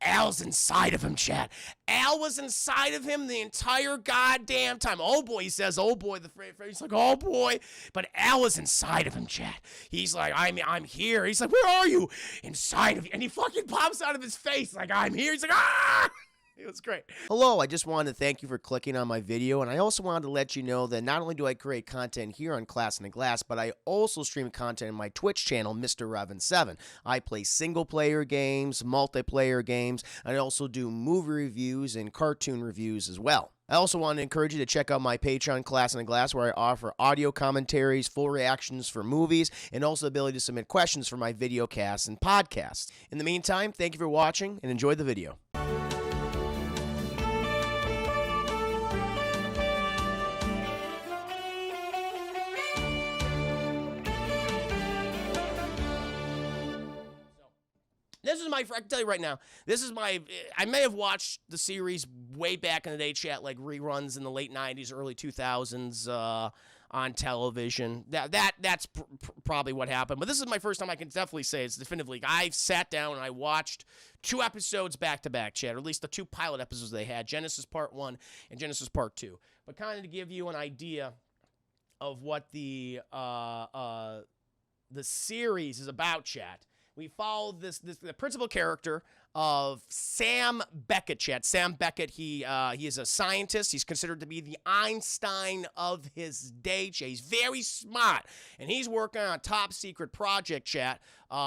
Al's inside of him, chat. Al was inside of him the entire goddamn time. Oh boy, he says, oh boy, the phrase, he's like, oh boy. But Al was inside of him, chat. He's like, I'm here. He's like, where are you? Inside of you. And he fucking pops out of his face like, I'm here. He's like, ah! It was great. Hello, I just wanted to thank you for clicking on my video, and I also wanted to let you know that not only do I create content here on Class in the Glass, but I also stream content on my Twitch channel, Mr. Revan7. I play single-player games, multiplayer games, and I also do movie reviews and cartoon reviews as well. I also want to encourage you to check out my Patreon, Class in the Glass, where I offer audio commentaries, full reactions for movies, and also the ability to submit questions for my video casts and podcasts. In the meantime, thank you for watching, and enjoy the video. This is my, I can tell you right now, this is my, I may have watched the series way back in the day, chat, like reruns in the late 90s, early 2000s on television. That's probably what happened. But this is my first time I can definitely say it's definitively. I sat down and I watched 2 episodes back to back, chat, or at least the 2 pilot episodes they had, Genesis Part 1 and Genesis Part 2. But kind of to give you an idea of what the series is about, chat. We follow the principal character of Sam Beckett, chat. Sam Beckett, he is a scientist. He's considered to be the Einstein of his day, chat. He's very smart, and he's working on a top secret project, chat,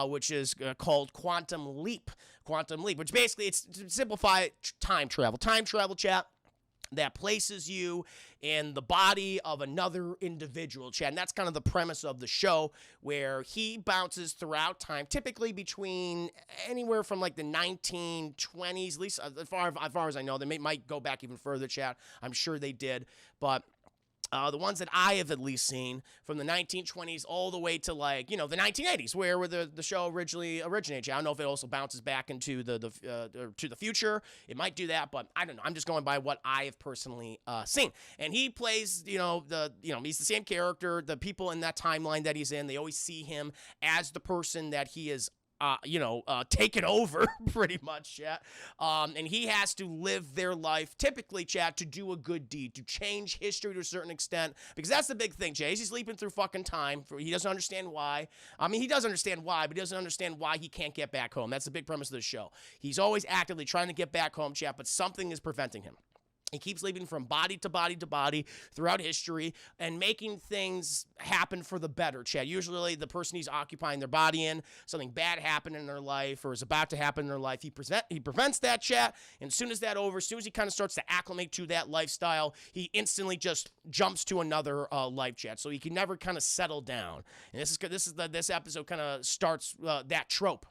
which is called Quantum Leap. Quantum Leap, which basically, it's to simplify it, time travel. Time travel, chat, that places you in the body of another individual, chat. And that's kind of the premise of the show, where he bounces throughout time, typically between anywhere from like the 1920s, at least as far as I know. They might go back even further, chat. I'm sure they did. But the ones that I have at least seen from the 1920s all the way to, like, you know, the 1980s, where the show originally originated. I don't know if it also bounces back into to the future. It might do that, but I don't know. I'm just going by what I have personally seen. And he plays, he's the same character. The people in that timeline that he's in, they always see him as the person that he is taken over pretty much, chat. And he has to live their life, typically, chat, to do a good deed, to change history to a certain extent, because that's the big thing, chat. He's leaping through fucking time. He doesn't understand why. I mean, he does understand why, but he doesn't understand why he can't get back home. That's the big premise of the show. He's always actively trying to get back home, chat, but something is preventing him. He keeps leaping from body to body to body throughout history and making things happen for the better, chat. Usually the person he's occupying their body in, something bad happened in their life or is about to happen in their life, he prevents that, chat. And as soon as that's over, as soon as he kind of starts to acclimate to that lifestyle, he instantly just jumps to another life, chat. So he can never kind of settle down. And this episode kind of starts that trope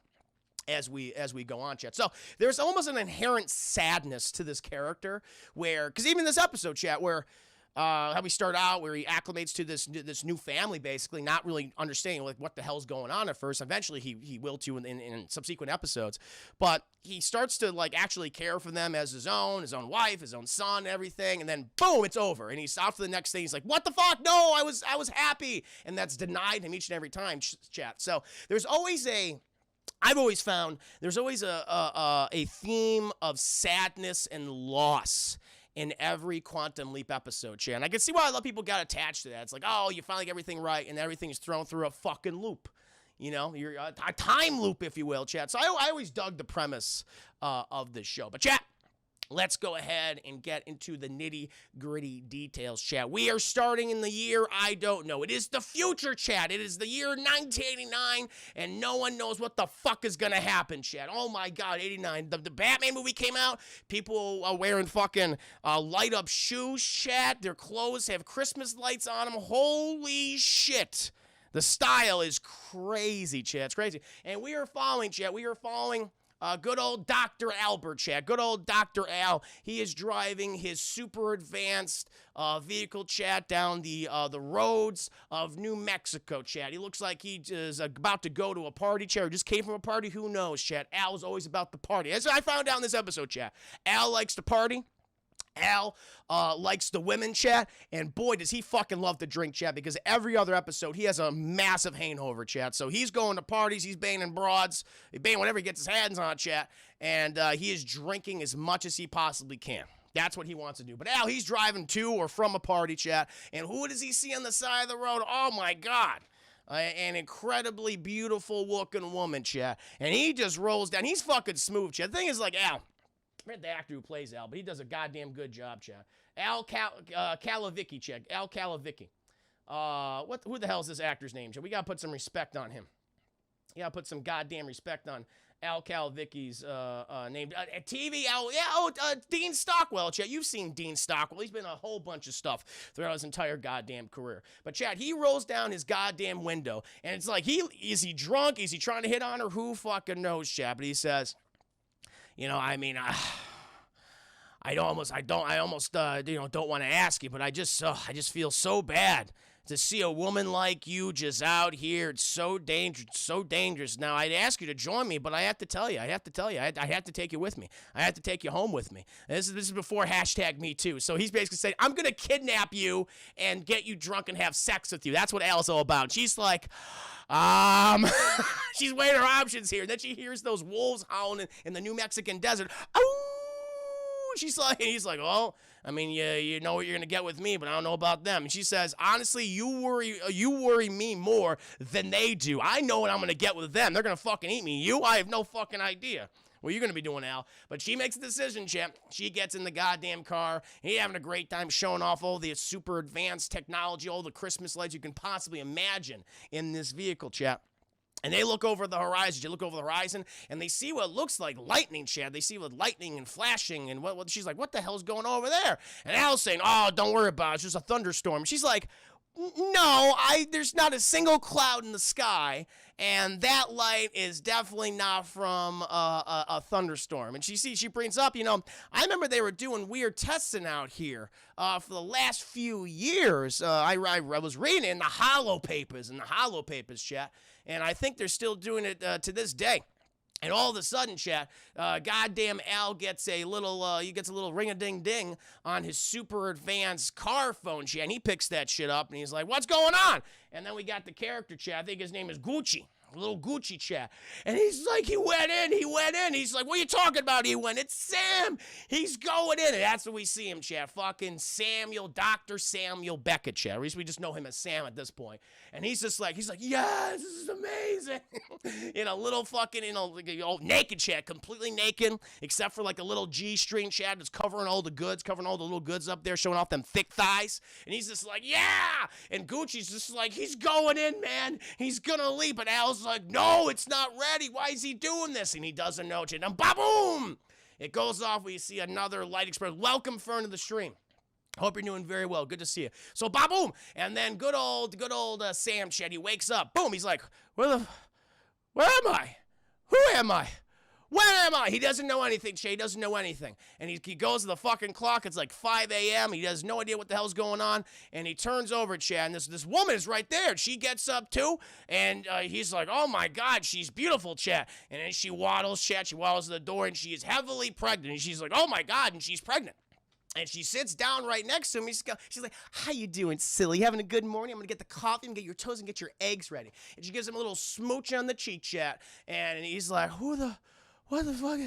as we go on, chat. So there's almost an inherent sadness to this character, where, because even this episode, chat, where how we start out, where he acclimates to this new family, basically not really understanding like what the hell's going on at first. Eventually he will too in subsequent episodes, but he starts to like actually care for them as his own wife, his own son, everything, and then boom, it's over, and he's out for the next thing. He's like, what the fuck? No, I was happy, and that's denied him each and every time, chat. So there's always I've always found there's always a theme of sadness and loss in every Quantum Leap episode, chat. And I can see why a lot of people got attached to that. It's like, oh, you finally get everything right, and everything is thrown through a fucking loop. You know, you're a time loop, if you will, chat. So I always dug the premise of this show. But, chat, let's go ahead and get into the nitty-gritty details, chat. We are starting in the year I don't know. It is the future, chat. It is the year 1989, and no one knows what the fuck is gonna happen, chat. Oh my god, 89. The Batman movie came out. People are wearing fucking light-up shoes, chat. Their clothes have Christmas lights on them. Holy shit. The style is crazy, chat. It's crazy. And we are following, chat. We are following good old Dr. Albert, chat. Good old Dr. Al. He is driving his super advanced vehicle, chat, down the roads of New Mexico, chat. He looks like he is about to go to a party, chat. Or just came from a party. Who knows, chat? Al is always about the party. As I found out in this episode, chat, Al likes to party. Al likes the women, chat, and boy, does he fucking love to drink, chat, because every other episode, he has a massive hangover, chat. So he's going to parties, he's banging broads, he's banging whatever he gets his hands on, chat, and he is drinking as much as he possibly can. That's what he wants to do. But Al, he's driving to or from a party, chat, and who does he see on the side of the road? Oh, my God. An incredibly beautiful looking woman, chat, and he just rolls down. He's fucking smooth, chat. The thing is, like, Al, I forget the actor who plays Al, but he does a goddamn good job, chat. Al Kalavicki, chat. Al Kalavicki. Who the hell is this actor's name, chat? We gotta put some respect on him. You gotta put some goddamn respect on Al Kalavicki's name. TV, Dean Stockwell, chat. You've seen Dean Stockwell. He's been in a whole bunch of stuff throughout his entire goddamn career. But, chat, he rolls down his goddamn window, and it's like, is he drunk? Is he trying to hit on her? Who fucking knows, chat? But he says, you know, I mean, I almost don't want to ask you, but I just feel so bad to see a woman like you just out here. It's so dangerous. Now, I'd ask you to join me, but I have to tell you, I have to take you with me. I have to take you home with me. And this is before #MeToo. So he's basically saying, I'm going to kidnap you and get you drunk and have sex with you. That's what Al's all about. And she's like, she's weighing her options here. Then she hears those wolves howling in the New Mexican desert. Oh! He's like, oh, I mean, you know what you're gonna get with me, but I don't know about them. And she says, honestly, you worry me more than they do. I know what I'm gonna get with them. They're gonna fucking eat me. I have no fucking idea what you're gonna be doing, Al. But she makes a decision, champ. She gets in the goddamn car. He's having a great time showing off all the super advanced technology, all the Christmas lights you can possibly imagine in this vehicle, chap. And they look over the horizon. You look over the horizon, and they see what looks like lightning, Chad. They see what lightning and flashing, and what she's like, what the hell's going on over there? And Al's saying, oh, don't worry about it. It's just a thunderstorm. She's like, no, there's not a single cloud in the sky, and that light is definitely not from a thunderstorm. And she brings up, you know, I remember they were doing weird testing out here for the last few years. I was reading it in the Hollow Papers, chat. And I think they're still doing it to this day. And all of a sudden, chat, goddamn Al gets a little ring-a-ding-ding on his super advanced car phone, chat. And he picks that shit up, and he's like, what's going on? And then we got the character, chat. I think his name is Gucci. Little Gucci, chat. And he's like, he went in. He's like, what are you talking about? It's Sam. He's going in. And that's what we see him, chat. Fucking Dr. Samuel Beckett, chat. At least we just know him as Sam at this point. And he's like, yes, this is amazing. In a little fucking, naked, chat. Completely naked, except for like a little G-string, chat. That's covering all the little goods up there, showing off them thick thighs. And he's just like, yeah. And Gucci's just like, he's going in, man. He's gonna leap. And Al's like, no, it's not ready. Why is he doing this? And he doesn't know, chat. And ba-boom! It goes off. We see another light express. Welcome, Fern, to the stream. Hope you're doing very well. Good to see you. So, ba-boom! And then good old Sam, chat, he wakes up. Boom! He's like, where am I? Who am I? Where am I? He doesn't know anything, Shay. He doesn't know anything. And he goes to the fucking clock. It's like 5 a.m. He has no idea what the hell's going on. And he turns over, Chad, and this woman is right there. She gets up, too. And he's like, oh, my God, she's beautiful, Chad. And then she waddles, Chad. She waddles to the door, and she is heavily pregnant. And she's like, oh, my God, and she's pregnant. And she sits down right next to him. She's like, how you doing, silly? Having a good morning? I'm going to get the coffee and get your toast and get your eggs ready. And she gives him a little smooch on the cheek, chat. And he's like, what the fuck?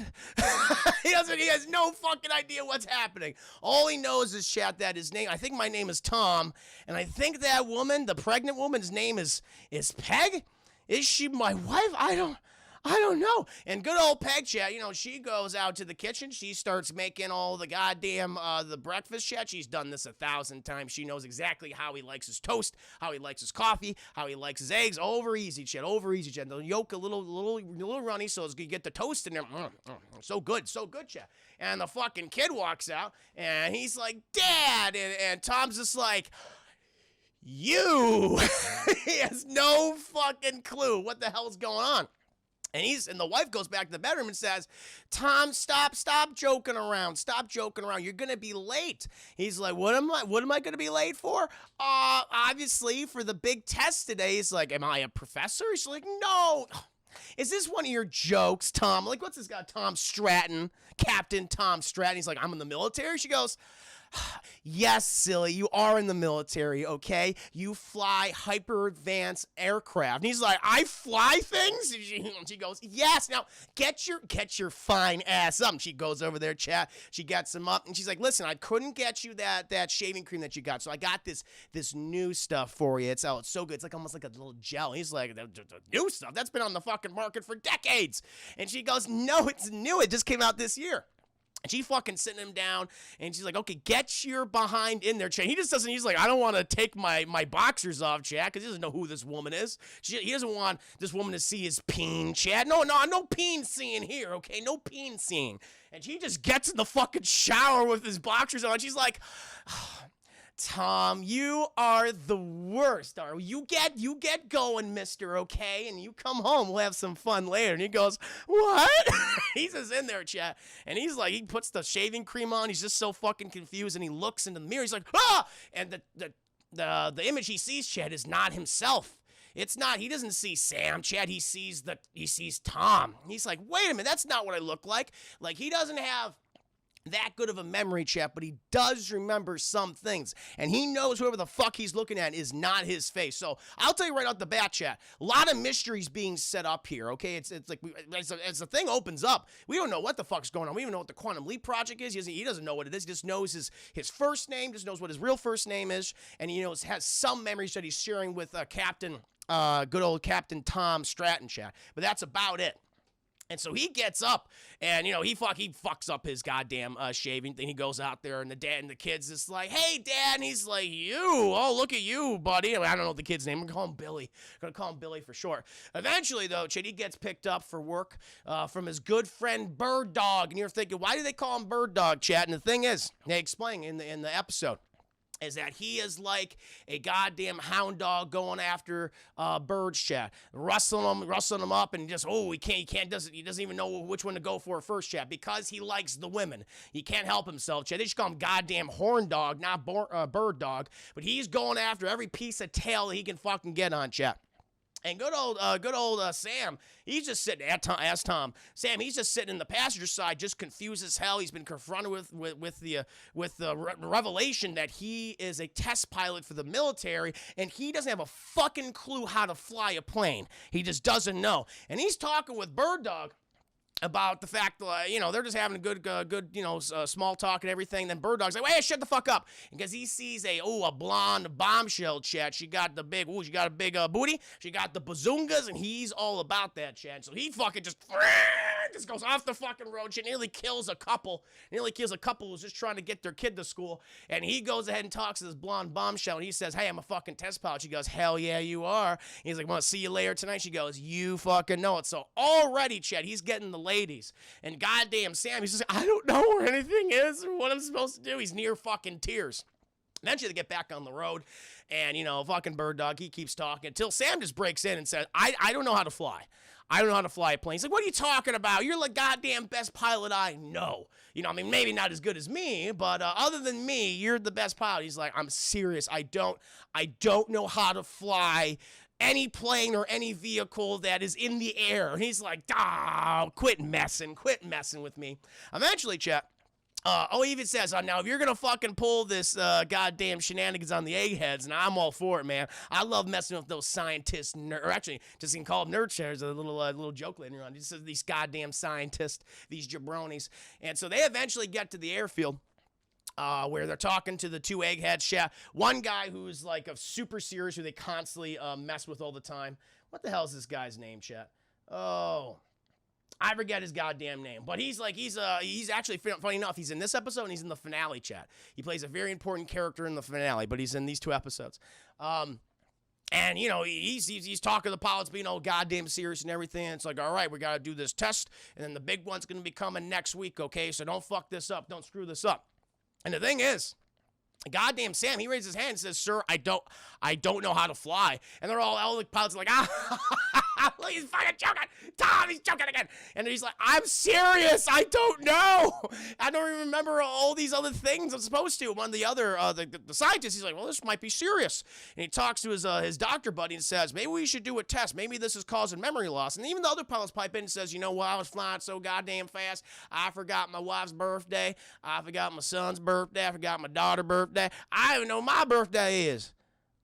He has no fucking idea what's happening. All he knows is, chat, that his name, I think my name is Tom. And I think that woman, the pregnant woman's name is Peg? Is she my wife? I don't know. And good old Peg, chat, she goes out to the kitchen. She starts making all the goddamn, the breakfast, chat. She's done this 1,000 times. She knows exactly how he likes his toast, how he likes his coffee, how he likes his eggs. Over easy, chat. The yolk a little runny, so you get the toast in there. So good, chat. And the fucking kid walks out, and he's like, Dad! And Tom's just like, you! He has no fucking clue what the hell's going on. And the wife goes back to the bedroom and says, Tom, stop joking around. Stop joking around. You're going to be late. He's like, what am I going to be late for? Obviously for the big test today. He's like, am I a professor? She's like, no. is this one of your jokes, Tom? Like, what's this guy, Tom Stratton, Captain Tom Stratton? He's like, I'm in the military. She goes, yes, silly, you are in the military, okay? You fly hyper advanced aircraft. And he's like, I fly things? And she goes, yes. Now get your fine ass up. And she goes over there, chat. She gets him up, and she's like, listen, I couldn't get you that shaving cream that you got, so I got this new stuff for you. It's so good. It's like almost like a little gel. He's like, the new stuff that's been on the fucking market for decades. And she goes, no, it's new. It just came out this year. And she fucking sitting him down, and she's like, okay, get your behind in there, Chad. He just doesn't, he's like, I don't want to take my boxers off, Chad, because he doesn't know who this woman is. He doesn't want this woman to see his peen, Chad. No peen seeing here, okay? No peen seeing. And he just gets in the fucking shower with his boxers on. She's like, Tom, you are the worst. You get going, mister, okay? And you come home, we'll have some fun later. And he goes, what? He's just in there, chat. And he's like, he puts the shaving cream on. He's just so fucking confused. And he looks into the mirror. He's like, ah! And the image he sees, Chad, is not himself. It's not, he doesn't see Sam, Chad. He sees Tom. He's like, wait a minute, that's not what I look like. Like, he doesn't have that good of a memory, chat, but he does remember some things, and he knows whoever the fuck he's looking at is not his face. So I'll tell you right off the bat, chat, a lot of mysteries being set up here, okay? It's like, as the thing opens up, we don't know what the fuck's going on. We don't even know what the Quantum Leap Project is. He doesn't know what it is. He just knows his first name, just knows what his real first name is, and he has some memories that he's sharing with good old Captain Tom Stratton, chat, but that's about it. And so he gets up, and, he fucks up his goddamn shaving thing. He goes out there, and the dad and the kid's just like, hey, Dad. And he's like, look at you, buddy. I don't know the kid's name. I'm going to call him Billy. I'm going to call him Billy for short. Eventually, though, Chad, he gets picked up for work from his good friend Bird Dog. And you're thinking, why do they call him Bird Dog, Chad? And the thing is, they explain in the episode, is that he is like a goddamn hound dog going after birds, chat, rustling them up, and just, he doesn't even know which one to go for first, chat, because he likes the women. He can't help himself, chat. They just call him goddamn horn dog, not bird dog, but he's going after every piece of tail he can fucking get on, chat. And good old Sam, he's just sitting, as Tom, Sam, he's just sitting in the passenger side, just confused as hell. He's been confronted with the revelation that he is a test pilot for the military, and he doesn't have a fucking clue how to fly a plane. He just doesn't know. And he's talking with Bird Dog about the fact that, they're just having a good small talk and everything. Then Bird Dog's like, wait, shut the fuck up. Because he sees a blonde bombshell, chat. She got a big booty. She got the bazoongas, and he's all about that, chat. So he fucking just goes off the fucking road. She nearly kills a couple. Who's just trying to get their kid to school. And he goes ahead and talks to this blonde bombshell, and he says, hey, I'm a fucking test pilot. She goes, hell yeah, you are. And he's like, want to see you later tonight? She goes, you fucking know it. So already, chat, he's getting the ladies. And goddamn Sam, he's just like, I don't know where anything is or what I'm supposed to do. He's near fucking tears. Eventually they get back on the road, and fucking Bird Dog, he keeps talking until Sam just breaks in and says, I don't know how to fly. I don't know how to fly a plane. He's like, what are you talking about? You're the goddamn best pilot I know. Maybe not as good as me, but other than me, you're the best pilot. He's like, I'm serious. I don't know how to fly any plane or any vehicle that is in the air. And he's like, quit messing with me. Eventually, chat, he even says, now, if you're going to fucking pull this goddamn shenanigans on the eggheads, and I'm all for it, man. I love messing with those scientists, or actually, just you can call them nerd shares, a little joke later on. Just these goddamn scientists, these jabronis. And so they eventually get to the airfield, where they're talking to the two eggheads, chat. One guy who's like a super serious, who they constantly mess with all the time. What the hell is this guy's name, chat? Oh, I forget his goddamn name, but he's actually, funny enough, he's in this episode and he's in the finale, chat. He plays a very important character in the finale, but he's in these two episodes. And, he's talking to the pilots, being all goddamn serious and everything. It's like, all right, we got to do this test, and then the big one's going to be coming next week, okay? So don't fuck this up. Don't screw this up. And the thing is, goddamn Sam, he raises his hand and says, sir, I don't know how to fly. And all the pilots are like, He's fucking joking. Tom, he's joking again. And he's like, I'm serious. I don't know. I don't even remember all these other things I'm supposed to. One of the other, the scientist, he's like, well, this might be serious. And he talks to his doctor buddy and says, maybe we should do a test. Maybe this is causing memory loss. And even the other pilots pipe in and says, you know what, I was flying so goddamn fast, I forgot my wife's birthday. I forgot my son's birthday. I forgot my daughter's birthday. I don't even know my birthday is.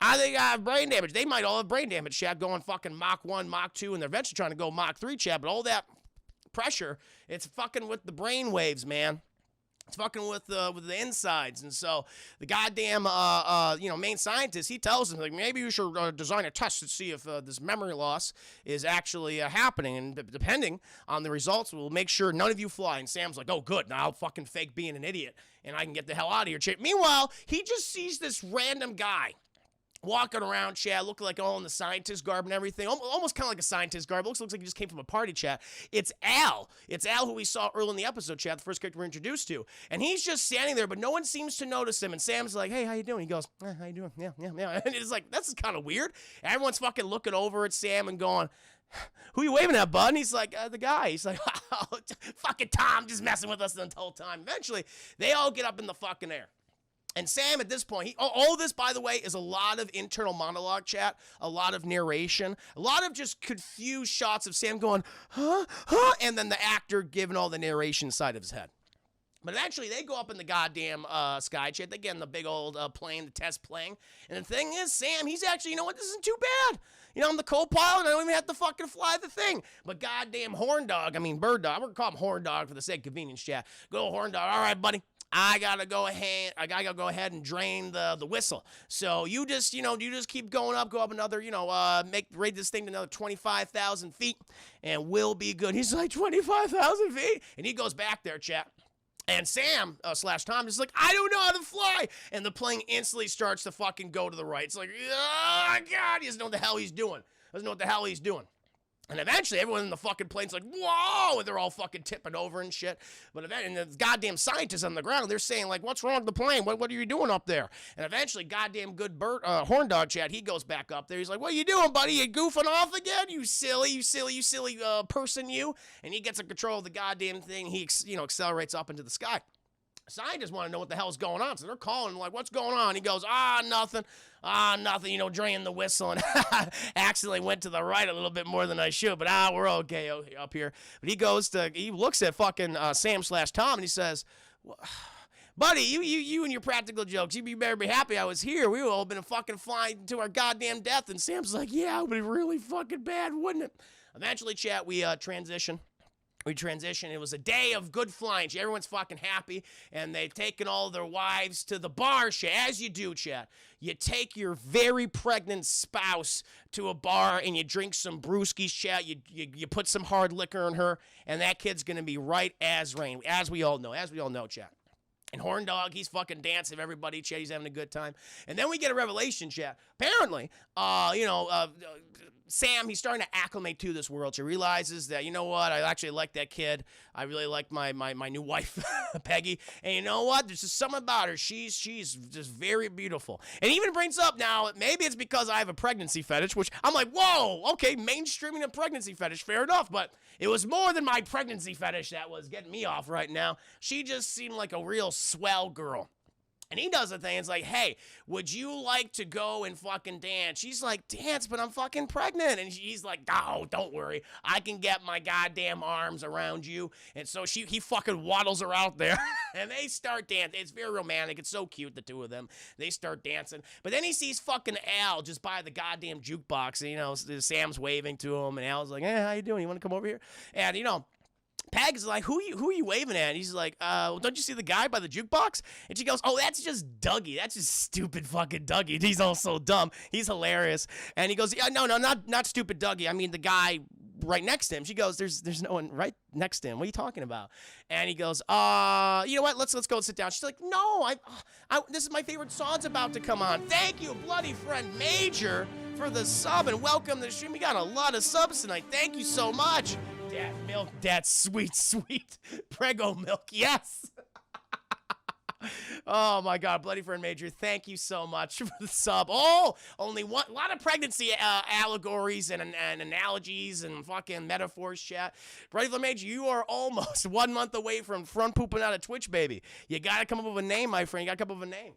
I think I have brain damage. They might all have brain damage, chat, going fucking Mach 1, Mach 2, and they're eventually trying to go Mach 3, chat, but all that pressure, it's fucking with the brain waves, man. It's fucking with the insides. And so the goddamn, main scientist, he tells him, like, maybe you should design a test to see if this memory loss is actually happening. And depending on the results, we'll make sure none of you fly. And Sam's like, oh, good. Now I'll fucking fake being an idiot and I can get the hell out of here, chat. Meanwhile, he just sees this random guy walking around, chat, looking like all in the scientist garb and everything. Almost kind of like a scientist garb. Looks like he just came from a party, chat. It's Al. It's Al, who we saw early in the episode, chat, the first character we're introduced to. And he's just standing there, but no one seems to notice him. And Sam's like, hey, how you doing? He goes, how you doing? Yeah. And it's like, that's kind of weird. Everyone's fucking looking over at Sam and going, who you waving at, bud? And he's like, the guy. He's like, oh, fucking Tom, just messing with us the whole time. Eventually, they all get up in the fucking air. And Sam, at this point, all this, by the way, is a lot of internal monologue, chat, a lot of narration, a lot of just confused shots of Sam going, huh, and then the actor giving all the narration side of his head. But eventually, they go up in the goddamn sky, chat. They get in the big old plane, the test plane. And the thing is, Sam, he's actually, you know what, this isn't too bad. You know, I'm the co-pilot, I don't even have to fucking fly the thing. But goddamn Bird Dog, I'm gonna call him Horn Dog for the sake of convenience, chat. Go Horn Dog, all right, buddy. I gotta go ahead and drain the whistle. So you just keep going up, go up another, rate this thing to another 25,000 feet, and we'll be good. He's like, 25,000 feet? And he goes back there, chat. And Sam, / Tom, is like, I don't know how to fly. And the plane instantly starts to fucking go to the right. It's like, oh, God, he doesn't know what the hell he's doing. And eventually, everyone in the fucking plane's like, whoa, and they're all fucking tipping over and shit. But eventually, and the goddamn scientists on the ground, they're saying, like, what's wrong with the plane? What are you doing up there? And eventually, goddamn good Horn Dog, chat, he goes back up there. He's like, what are you doing, buddy? You goofing off again? You silly person, you. And he gets in control of the goddamn thing. He, accelerates up into the sky. Scientists want to know what the hell's going on, so they're calling him like, what's going on? He goes, nothing, drain the whistle, and accidentally went to the right a little bit more than I should, but we're okay up here. But he looks at fucking Sam / Tom, and he says, buddy, you and your practical jokes, you better be happy I was here. We all been fucking flying to our goddamn death. And Sam's like, yeah, it would be really fucking bad, wouldn't it? Eventually, chat, we transition. It was a day of good flying. Everyone's fucking happy, and they've taken all their wives to the bar, chat, as you do, chat. You take your very pregnant spouse to a bar, and you drink some brewskis, chat. You put some hard liquor in her, and that kid's going to be right as rain, as we all know, chat. And Horn Dog, he's fucking dancing with everybody, chat. He's having a good time. And then we get a revelation, chat. Apparently, Sam, he's starting to acclimate to this world. He realizes that, you know what, I actually like that kid. I really like my new wife, Peggy. And you know what, there's just something about her. She's just very beautiful. And he even brings up now, maybe it's because I have a pregnancy fetish, which I'm like, whoa, okay, mainstreaming a pregnancy fetish, fair enough. But it was more than my pregnancy fetish that was getting me off right now. She just seemed like a real swell girl. And he does a thing, it's like, hey, would you like to go and fucking dance? She's like, dance, but I'm fucking pregnant. And he's like, no, don't worry. I can get my goddamn arms around you. And so he fucking waddles her out there. And they start dancing. It's very romantic. It's so cute, the two of them. They start dancing. But then he sees fucking Al just by the goddamn jukebox. And, Sam's waving to him. And Al's like, hey, how you doing? You want to come over here? And, Peg's like, who are you waving at? And he's like, don't you see the guy by the jukebox? And she goes, oh, that's just Dougie. That's just stupid fucking Dougie. He's all so dumb. He's hilarious. And he goes, yeah, no, not stupid Dougie. I mean the guy right next to him. She goes, there's no one right next to him. What are you talking about? And he goes, you know what? Let's go and sit down. She's like, no, this is my favorite song's about to come on. Thank you, bloody friend Major, for the sub, and welcome to the stream. We got a lot of subs tonight. Thank you so much. Dad milk, Dad sweet prego milk, yes. Oh my God, Bloody Friend Major, thank you so much for the sub. Oh, only one, a lot of pregnancy allegories and analogies and fucking metaphors, chat. Bloody Friend Major, you are almost 1 month away from front pooping out of Twitch, baby. You gotta come up with a name, my friend. You gotta come up with a name.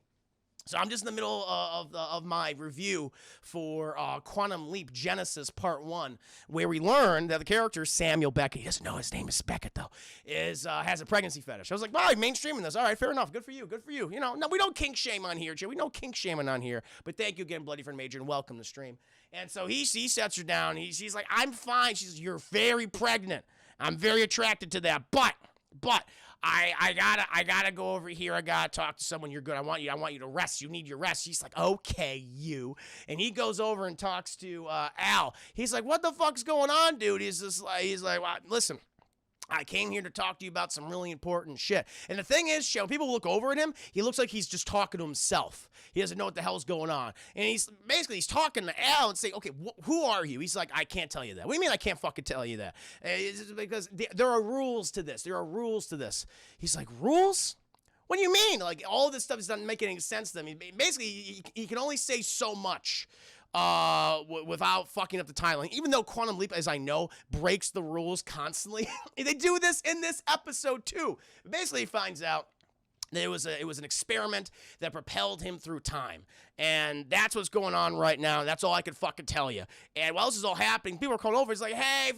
So I'm just in the middle of my review for Quantum Leap Genesis Part 1, where we learned that the character Samuel Beckett, he doesn't know his name is Beckett though, has a pregnancy fetish. I was like, wow, mainstreaming this. All right, fair enough. Good for you. Good for you. You know, no, we don't kink shame on here, Joe. We don't kink shaming on here. But thank you again, Bloody Friend Major, and welcome to stream. And so he sets her down. She's like, I'm fine. She says, you're very pregnant. I'm very attracted to that. But I gotta go over here. I gotta talk to someone. You're good. I want you to rest. You need your rest. He's like, okay, you. And he goes over and talks to Al. He's like, what the fuck's going on, dude? He's like, well, listen, I came here to talk to you about some really important shit. And the thing is, when people look over at him, he looks like he's just talking to himself. He doesn't know what the hell's going on. And he's talking to Al and saying, okay, who are you? He's like, I can't tell you that. What do you mean I can't fucking tell you that? It's because there are rules to this. There are rules to this. He's like, rules? What do you mean? Like, all this stuff doesn't make any sense to him. Basically, he can only say so much without fucking up the timeline. Even though Quantum Leap, as I know, breaks the rules constantly. They do this in this episode too. Basically, he finds out that it was an experiment that propelled him through time. And that's what's going on right now. That's all I could fucking tell you. And while this is all happening, people are calling over. It's like, hey,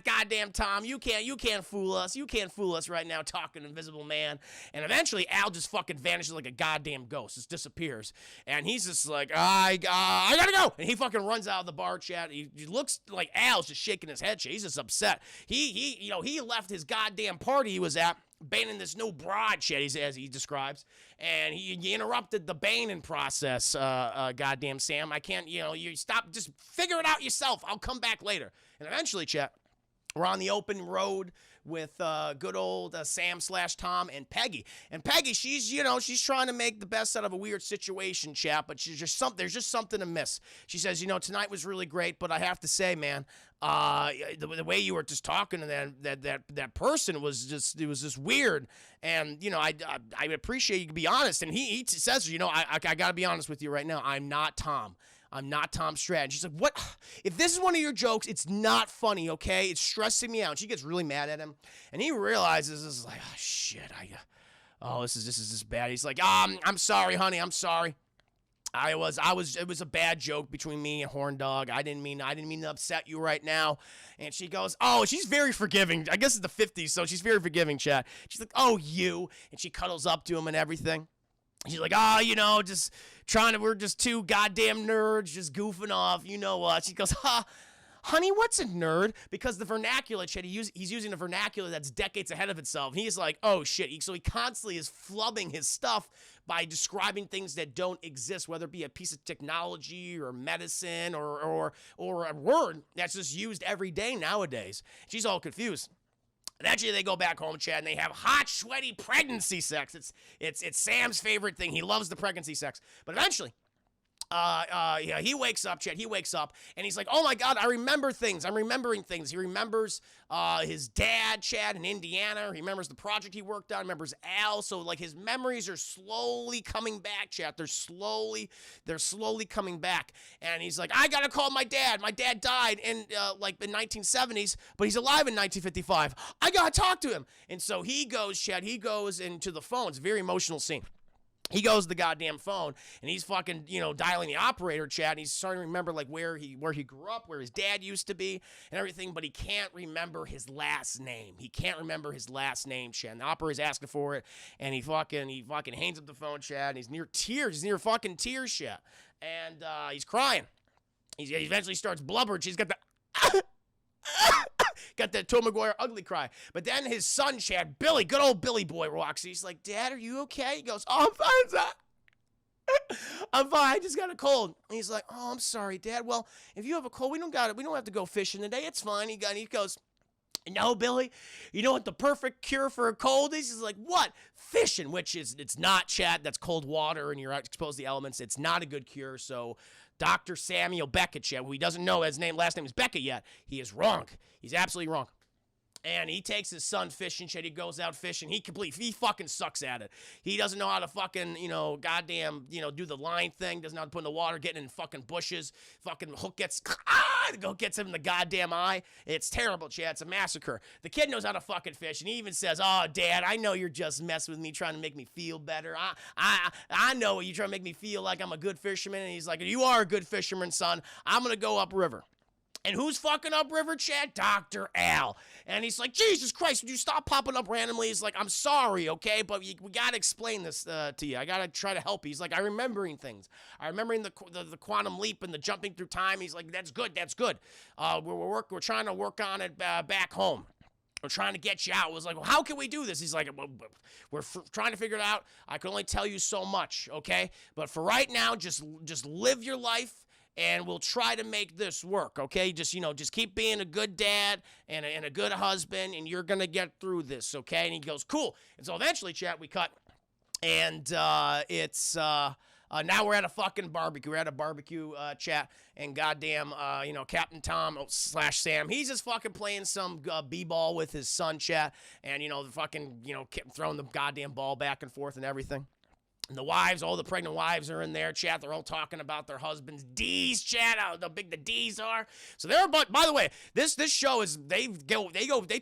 goddamn Tom, you can't fool us. You can't fool us right now talking Invisible Man. And eventually, Al just fucking vanishes like a goddamn ghost. Just disappears. And he's just like, I gotta go. And he fucking runs out of the bar, chat. He looks like Al's just shaking his head. He's just upset. He left his goddamn party he was at, baning this new broad shit, as he describes, and you interrupted the baning process, goddamn Sam. I can't, you stop, just figure it out yourself. I'll come back later. And eventually, chat, we're on the open road with good old Sam/Tom and Peggy. And Peggy, she's trying to make the best out of a weird situation, chat, but there's just something amiss. She says, tonight was really great, but I have to say, man, the way you were just talking to that person was just weird. And I appreciate you can be honest. And he says, I gotta be honest with you right now. I'm not Tom. I'm not Tom Stratton. She's like, what? If this is one of your jokes, it's not funny, okay? It's stressing me out. And she gets really mad at him. And he realizes, this is like, oh, shit. This is just bad. He's like, I'm sorry, honey. I'm sorry. It was a bad joke between me and Horn Dog. I didn't mean to upset you right now. And she goes, oh, she's very forgiving. I guess it's the 50s, so she's very forgiving, chat. She's like, oh, you. And she cuddles up to him and everything. She's like, just we're just two goddamn nerds just goofing off. You know what? She goes, honey, what's a nerd? Because the vernacular, Chet, he's using a vernacular that's decades ahead of itself. And he's like, oh, shit. So he constantly is flubbing his stuff by describing things that don't exist, whether it be a piece of technology or medicine or a word that's just used every day nowadays. She's all confused. Eventually, they go back home, Chad, and they have hot, sweaty pregnancy sex. It's Sam's favorite thing. He loves the pregnancy sex. But eventually, he wakes up, Chad. He wakes up, and he's like, oh, my God, I remember things. I'm remembering things. He remembers his dad, Chad, in Indiana. He remembers the project he worked on. He remembers Al. So, like, his memories are slowly coming back, Chad. They're slowly coming back. And he's like, I got to call my dad. My dad died in 1970s, but he's alive in 1955. I got to talk to him. And so he goes, Chad, into the phone. It's a very emotional scene. He goes to the goddamn phone, and he's fucking, dialing the operator, chat, and he's starting to remember, like, where he grew up, where his dad used to be, and everything, but he can't remember his last name. He can't remember his last name, chat. And the operator's asking for it, and he fucking hangs up the phone, chat, and he's near tears. He's near fucking tears, chat. And he's crying. He eventually starts blubbering. She's got the... Got that Tom Maguire ugly cry. But then his son, Chad, Billy, good old Billy boy, walks. He's like, Dad, are you okay? He goes, oh, I'm fine, son. I'm fine. I just got a cold. And he's like, oh, I'm sorry, Dad. Well, if you have a cold, we don't have to go fishing today. It's fine. He goes, no, Billy, you know what the perfect cure for a cold is? He's like, what? Fishing, which it's not, Chad. That's cold water and you're exposed to the elements. It's not a good cure. So Dr. Samuel Beckett, who he doesn't know his last name is Beckett yet, he is wrong. He's absolutely wrong. And he takes his son fishing, shit. He goes out fishing. He fucking sucks at it. He doesn't know how to fucking, goddamn, do the line thing. Doesn't know how to put in the water, getting in fucking bushes. Fucking hook gets, the hook gets him in the goddamn eye. It's terrible, Chad. It's a massacre. The kid knows how to fucking fish, and he even says, "Oh, Dad, I know you're just messing with me, trying to make me feel better. I know you're trying to make me feel like I'm a good fisherman." And he's like, "You are a good fisherman, son. I'm gonna go upriver." And who's fucking upriver, Chad? Dr. Al. And he's like, "Jesus Christ, would you stop popping up randomly?" He's like, "I'm sorry, okay, but we got to explain this to you. I got to try to help you." He's like, "I'm remembering things. I'm remembering the quantum leap and the jumping through time." He's like, "That's good, that's good. We're trying to work on it back home. We're trying to get you out." It was like, "Well, how can we do this?" He's like, "We're trying to figure it out. I can only tell you so much, okay? But for right now, just live your life, and we'll try to make this work, okay? Just keep being a good dad and a good husband, and you're gonna get through this, okay?" And he goes, "Cool." And so eventually, chat, we cut, and it's now we're at a fucking barbecue. We're at a barbecue chat, and goddamn, Captain Tom / Sam, he's just fucking playing some b-ball with his son, chat, and the fucking throwing the goddamn ball back and forth and everything. And the wives, all the pregnant wives are in there, chat. They're all talking about their husbands' D's, chat, how big the D's are. So they're about, by the way, this show is, they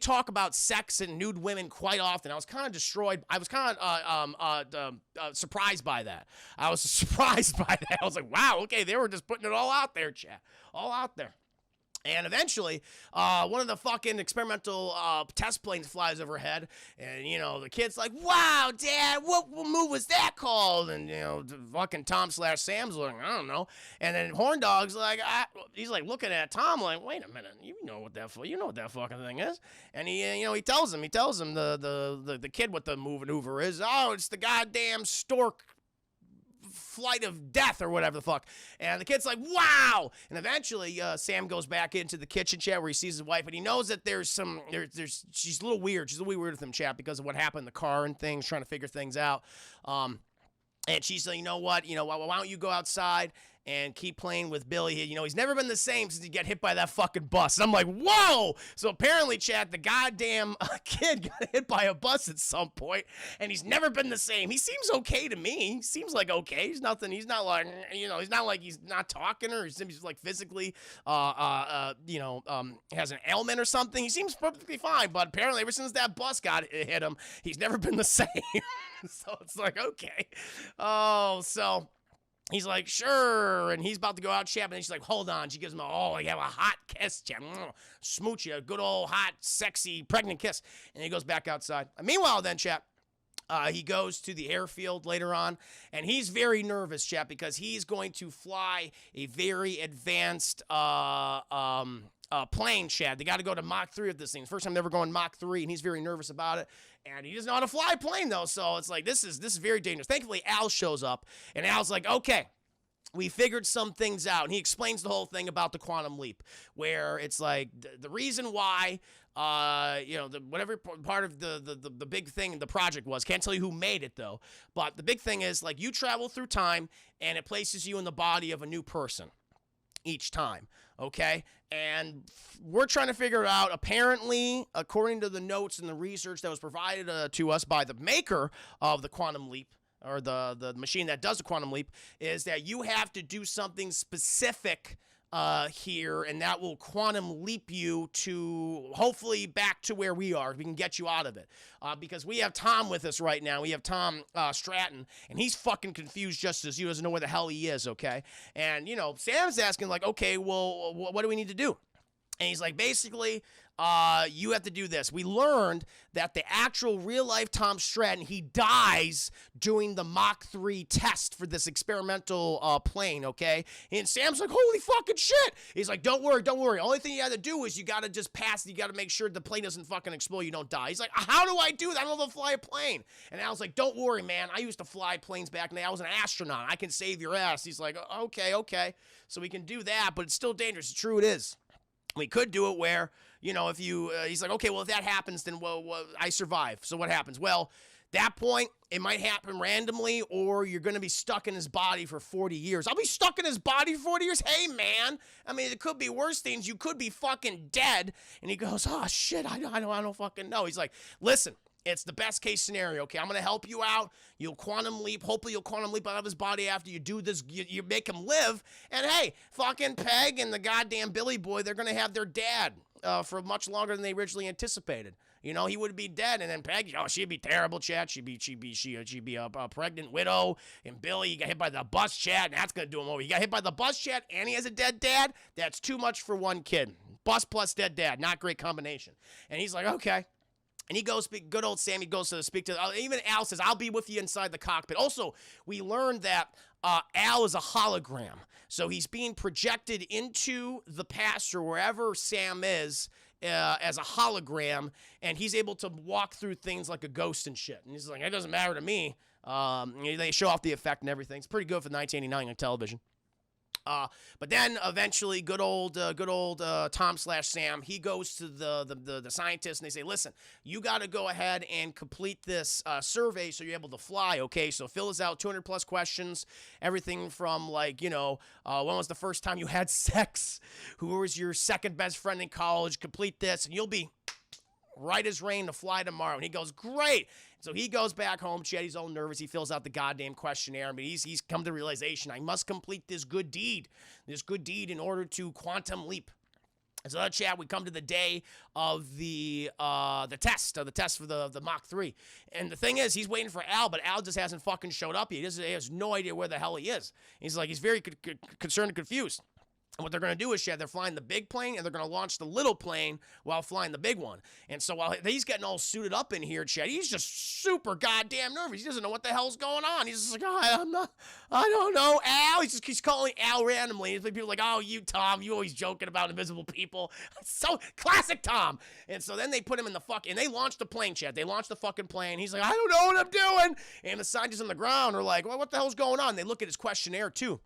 talk about sex and nude women quite often. I was kind of destroyed. I was kind of surprised by that. I was surprised by that. I was like, wow, okay, they were just putting it all out there, chat. All out there. And eventually, one of the fucking experimental test planes flies overhead, and the kid's like, "Wow, Dad, what move was that called?" And fucking Tom / Sam's like, "I don't know." And then Horn Dog's like, he's like looking at Tom like, "Wait a minute, you know what that fucking thing is?" And he tells him the kid what the maneuver is. "Oh, it's the goddamn stork flight of death," or whatever the fuck. And the kid's like, "Wow!" And eventually, Sam goes back into the kitchen, chat, where he sees his wife, and he knows that she's a little weird. She's a little weird with him, chat, because of what happened in the car and things, trying to figure things out. And she's like, "You know what? Why don't you go outside and keep playing with Billy here? He's never been the same since he got hit by that fucking bus." And I'm like, whoa! So apparently, chat, the goddamn kid got hit by a bus at some point, and he's never been the same. He seems okay to me. He seems like okay. He's not like, he's not like he's not talking, or he's like physically, has an ailment or something. He seems perfectly fine, but apparently ever since that bus hit him, he's never been the same. So it's like, okay. Oh, so he's like, "Sure," and he's about to go out, chat, and then she's like, "Hold on." She gives him have a hot kiss, chat. Smooch you, a good old hot, sexy, pregnant kiss. And he goes back outside. And meanwhile, then, chat, he goes to the airfield later on, and he's very nervous, chat, because he's going to fly a very advanced plane, chat. They got to go to Mach 3 of this thing. First time they're ever going Mach 3, and he's very nervous about it. And he doesn't know how to fly a plane, though, so it's like, this is very dangerous. Thankfully, Al shows up, and Al's like, "Okay, we figured some things out." And he explains the whole thing about the quantum leap, where it's like the reason why, whatever part of the big thing, the project was, can't tell you who made it, though, but the big thing is, like, you travel through time, and it places you in the body of a new person each time, okay? And we're trying to figure it out. Apparently, according to the notes and the research that was provided to us by the maker of the quantum leap, or the machine that does the quantum leap, is that you have to do something specific here, and that will quantum leap you to hopefully back to where we are. We can get you out of it, because we have Tom with us right now. We have Tom Stratton, and he's fucking confused just as you, doesn't know where the hell he is, okay? And Sam's asking like, "Okay, well, what do we need to do?" And he's like, basically, you have to do this. We learned that the actual real-life Tom Stratton, he dies doing the Mach 3 test for this experimental plane, okay? And Sam's like, "Holy fucking shit!" He's like, don't worry. Only thing you got to do is you got to just pass. You got to make sure the plane doesn't fucking explode. You don't die. He's like, "How do I do that? I don't know how to fly a plane." And Al's like, "Don't worry, man. I used to fly planes back in the day. I was an astronaut. I can save your ass." He's like, okay. So we can do that, but it's still dangerous. It's true, it is. We could do it where, if you, he's like, "Okay, well, if that happens, then, well, I survive." So what happens? Well, that point, it might happen randomly, or you're going to be stuck in his body for 40 years. I'll be stuck in his body for 40 years? Hey, man. I mean, it could be worse things. You could be fucking dead. And he goes, oh, shit, I don't fucking know. He's like, listen, it's the best case scenario, okay? I'm going to help you out. You'll quantum leap. Hopefully you'll quantum leap out of his body after you do this. You make him live. And, hey, fucking Peg and the goddamn Billy Boy, they're going to have their dad for much longer than they originally anticipated. You know, he would be dead, and then Peg, oh, she'd be terrible, Chad. She'd be a pregnant widow. And Billy, he got hit by the bus, Chad, and that's gonna do him over. He got hit by the bus, Chad, and he has a dead dad. That's too much for one kid. Bus plus dead dad, not great combination. And he's like, okay. And he goes, good old Sammy goes to speak to, even Al says, I'll be with you inside the cockpit. Also, we learned that Al is a hologram. So he's being projected into the past or wherever Sam is as a hologram, and he's able to walk through things like a ghost and shit. And he's like, it doesn't matter to me. They show off the effect and everything. It's pretty good for 1989 on television. But then eventually, good old Tom/Sam, he goes to the scientists, and they say, listen, you got to go ahead and complete this survey so you're able to fly, okay? So fill us out 200 plus questions, everything from like, when was the first time you had sex? Who was your second best friend in college? Complete this, and you'll be right as rain to fly tomorrow. And he goes, great. So he goes back home. Chad, he's all nervous. He fills out the goddamn questionnaire. But he's come to the realization, I must complete this good deed in order to quantum leap. And so, Chad, we come to the day of the test for the Mach 3. And the thing is, he's waiting for Al, but Al just hasn't fucking showed up yet. He has no idea where the hell he is. He's very concerned and confused. And what they're going to do is, Chad, they're flying the big plane, and they're going to launch the little plane while flying the big one. And so while he's getting all suited up in here, Chad, he's just super goddamn nervous. He doesn't know what the hell's going on. He's just like, oh, I don't know, Al. He's calling Al randomly. And people are like, oh, you, Tom, you always joking about invisible people. So classic Tom. And so then they put him in the and they launched the plane, Chad. They launched the fucking plane. He's like, I don't know what I'm doing. And the scientists on the ground are like, well, what the hell's going on? And they look at his questionnaire, too.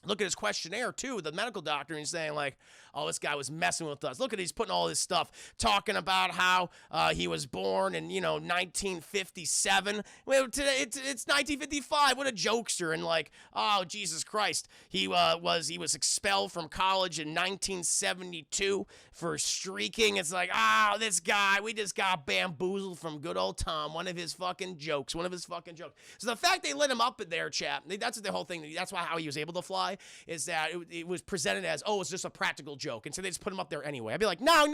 The medical doctor, and he's saying like, oh, this guy was messing with us. Look at he's putting all this stuff, talking about how he was born in, 1957. Well, today it's 1955. What a jokester. And like, oh, Jesus Christ. He was expelled from college in 1972 for streaking. It's like, this guy, we just got bamboozled from good old Tom. One of his fucking jokes. So the fact they let him up in there, chap, that's the whole thing. That's how he was able to fly, is that it was presented as, oh, it's just a practical joke. And so they just put him up there anyway. I'd be like, no,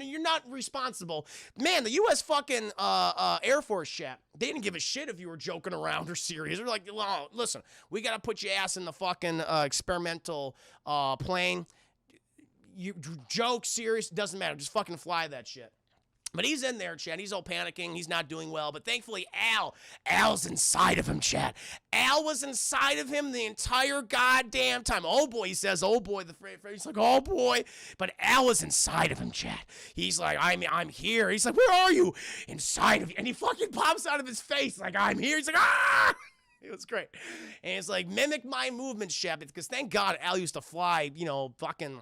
you're not responsible. Man, the U.S. fucking Air Force, chap, they didn't give a shit if you were joking around or serious. They're like, well, listen, we got to put your ass in the fucking experimental plane. You joke, serious, doesn't matter. Just fucking fly that shit. But he's in there, Chad. He's all panicking. He's not doing well. But thankfully, Al's inside of him, Chad. Al was inside of him the entire goddamn time. Oh, boy, he says, oh, boy. The phrase, he's like, oh, boy. But Al was inside of him, Chad. He's like, I'm here. He's like, where are you? Inside of you. And he fucking pops out of his face like, I'm here. He's like, ah! It was great. And it's like, mimic my movements, Chad, because thank God Al used to fly, fucking,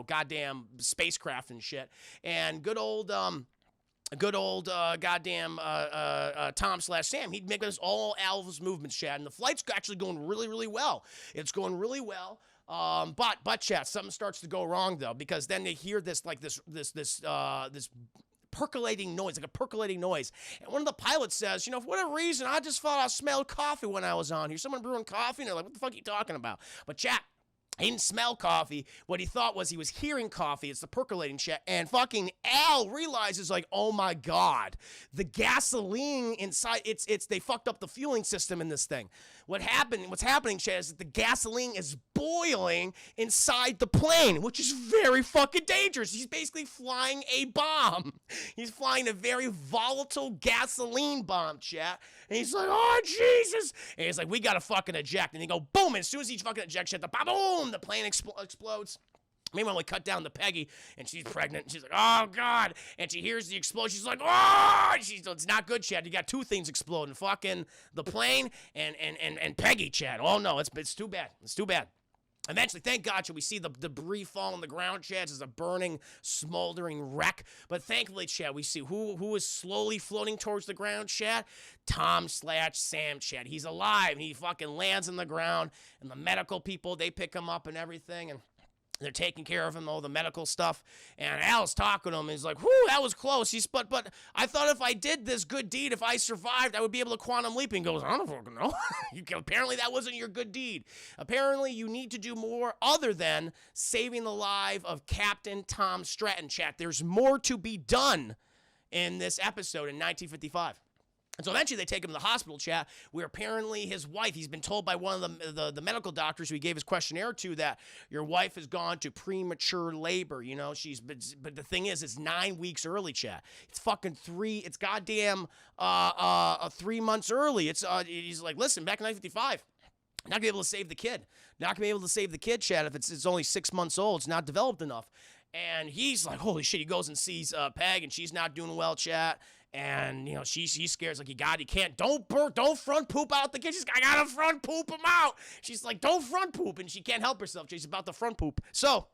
goddamn spacecraft and shit. And good old goddamn Tom/Sam, he'd make us all Al's movements, Chad, and the flight's actually going really, really well. It's going really well. But Chad, something starts to go wrong though, because then they hear this percolating noise, like a percolating noise. And one of the pilots says, for whatever reason, I just thought I smelled coffee when I was on here. Someone brewing coffee, and they're like, what the fuck are you talking about? But Chad, he didn't smell coffee. What he thought was he was hearing coffee. It's the percolating shit. And fucking Al realizes, like, oh my God, the gasoline inside, they fucked up the fueling system in this thing. What's happening, Chad, is that the gasoline is boiling inside the plane, which is very fucking dangerous. He's basically flying a bomb. He's flying a very volatile gasoline bomb, Chad. And he's like, oh, Jesus. And he's like, we gotta fucking eject. And they go, boom. And as soon as he fucking ejects, Chad, boom, the plane explodes. Meanwhile, we cut down to Peggy, and she's pregnant, and she's like, oh, God. And she hears the explosion. She's like, oh! It's not good, Chad. You got two things exploding. Fucking the plane and Peggy, Chad. Oh, no, it's too bad. It's too bad. Eventually, thank God, we see the debris fall on the ground, Chad. It's a burning, smoldering wreck. But thankfully, Chad, we see who is slowly floating towards the ground, Chad. Tom/Sam, Chad. He's alive, and he fucking lands on the ground, and the medical people, they pick him up and everything, and they're taking care of him, all the medical stuff. And Al's talking to him. He's like, whew, that was close. But I thought if I did this good deed, if I survived, I would be able to quantum leap. And he goes, I don't fucking know. Apparently that wasn't your good deed. Apparently you need to do more other than saving the life of Captain Tom Stratton, chat. There's more to be done in this episode in 1955. And so eventually they take him to the hospital, chat, where apparently his wife, he's been told by one of the medical doctors who he gave his questionnaire to that your wife has gone to premature labor. You know, but the thing is, it's 9 weeks early, chat. It's fucking it's goddamn 3 months early. He's like, listen, back in 1955, not gonna be able to save the kid. Not gonna be able to save the kid, chat, if it's only 6 months old. It's not developed enough. And he's like, holy shit, he goes and sees Peg, and she's not doing well, chat. And, you know, she's scared. Like, you can't, don't front poop out the kid. She's like, I gotta front poop him out. She's like, don't front poop. And she can't help herself. She's about to front poop. So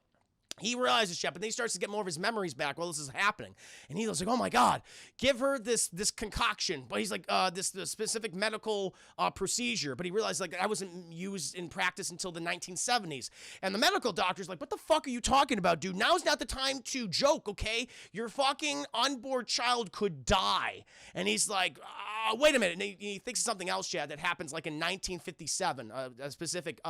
he realizes, Shep, and then he starts to get more of his memories back while this is happening. And he was like, oh my God, give her this concoction. But he's like, this specific medical procedure. But he realized, like, that wasn't used in practice until the 1970s. And the medical doctor's like, what the fuck are you talking about, dude? Now's not the time to joke, okay? Your fucking unborn child could die. And he's like, wait a minute. And he thinks of something else, Chad, that happens like in 1957, a specific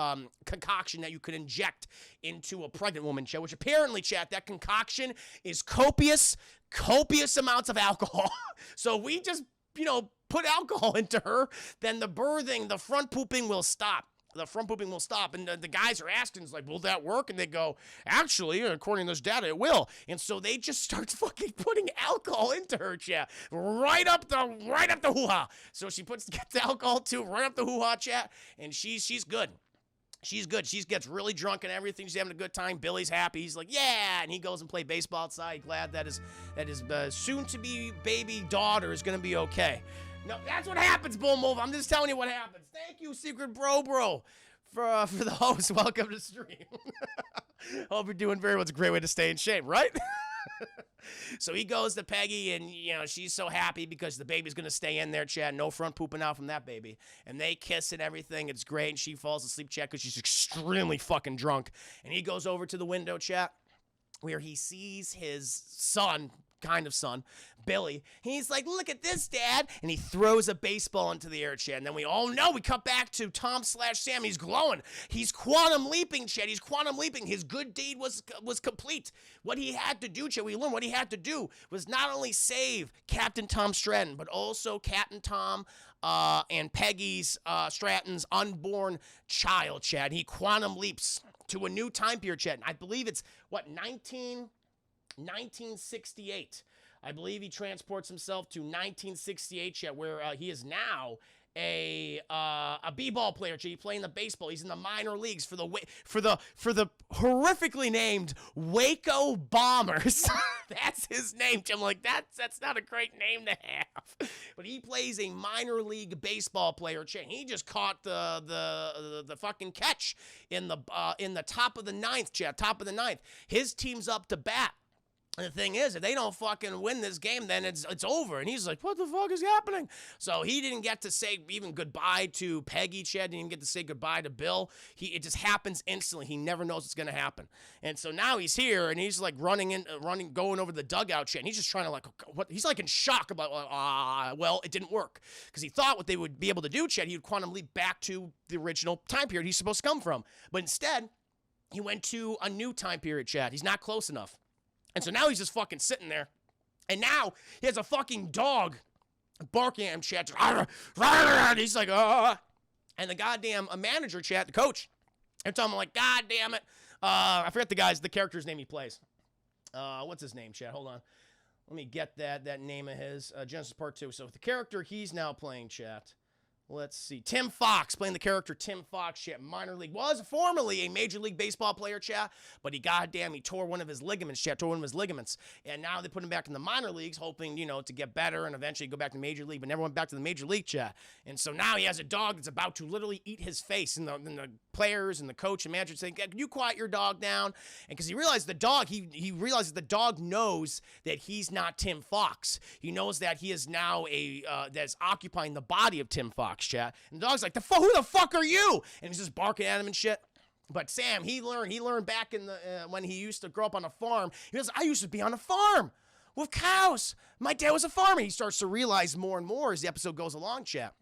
concoction that you could inject into a pregnant woman, Chad, which apparently, Chad, that concoction is copious amounts of alcohol. So we just, put alcohol into her, then the front pooping will stop. The front pooping will stop. And the guys are asking, like, will that work? And they go, actually, according to this data, it will. And so they just start fucking putting alcohol into her, chat. Right up the hoo-ha. So she gets the alcohol too, right up the hoo-ha, chat. And she's good. She's good. She gets really drunk and everything. She's having a good time. Billy's happy. He's like, yeah. And he goes and play baseball outside. Glad that his soon-to-be baby daughter is going to be okay. No, that's what happens, Bull Move. I'm just telling you what happens. Thank you, Secret Bro, for the host. Welcome to the stream. Hope you're doing very well. It's a great way to stay in shape, right? So he goes to Peggy, and, she's so happy because the baby's going to stay in there, Chad. No front pooping out from that baby. And they kiss and everything. It's great, and she falls asleep, Chad, because she's extremely fucking drunk. And he goes over to the window, Chad, where he sees his son, kind of son, Billy. He's like, look at this, Dad. And he throws a baseball into the air, Chad. And then we all know, we cut back to Tom/Sam. He's glowing. He's quantum leaping, Chad. He's quantum leaping. His good deed was complete. What he had to do, Chad, we learned what he had to do was not only save Captain Tom Stratton, but also Captain Tom and Peggy's Stratton's unborn child, Chad. He quantum leaps to a new time period, Chad. I believe it's, 1968. I believe he transports himself to 1968, Chet, where he is now a b-ball player. He's playing the baseball. He's in the minor leagues for the horrifically named Waco Bombers. That's his name. I'm like, that's not a great name to have. But he plays a minor league baseball player. He just caught the fucking catch in the top of the ninth, Chet. Top of the ninth. His team's up to bat. And the thing is, if they don't fucking win this game, then it's over. And he's like, what the fuck is happening? So he didn't get to say even goodbye to Peggy, Chad. Didn't even get to say goodbye to Bill. It just happens instantly. He never knows what's going to happen. And so now he's here, and he's like going over the dugout, Chad. And he's just trying to he's like in shock about, well, it didn't work. Because he thought what they would be able to do, Chad, he would quantum leap back to the original time period he's supposed to come from. But instead, he went to a new time period, Chad. He's not close enough. And so now he's just fucking sitting there. And now he has a fucking dog barking at him, Chad. He's like, And the goddamn manager, Chad, the coach, they're telling him, like, God damn it. I forget the character's name he plays. What's his name, Chad? Hold on. Let me get that name of his. Genesis Part 2. So the character he's now playing, Chad. Let's see. Tim Fox, playing the character Tim Fox, shit, minor league. Was formerly a Major League Baseball player, chat, but he tore one of his ligaments, chat, And now they put him back in the minor leagues, hoping, to get better and eventually go back to Major League, but never went back to the Major League, chat. And so now he has a dog that's about to literally eat his face, and the players and the coach and manager saying, can you quiet your dog down? And because he realized the dog, he realizes the dog knows that he's not Tim Fox. He knows that he is now that's occupying the body of Tim Fox, chat. And the dog's like, who the fuck are you? And he's just barking at him and shit. But Sam, he learned back in the when he used to grow up on a farm. He goes, I used to be on a farm with cows. My dad was a farmer. He starts to realize more and more as the episode goes along, chat.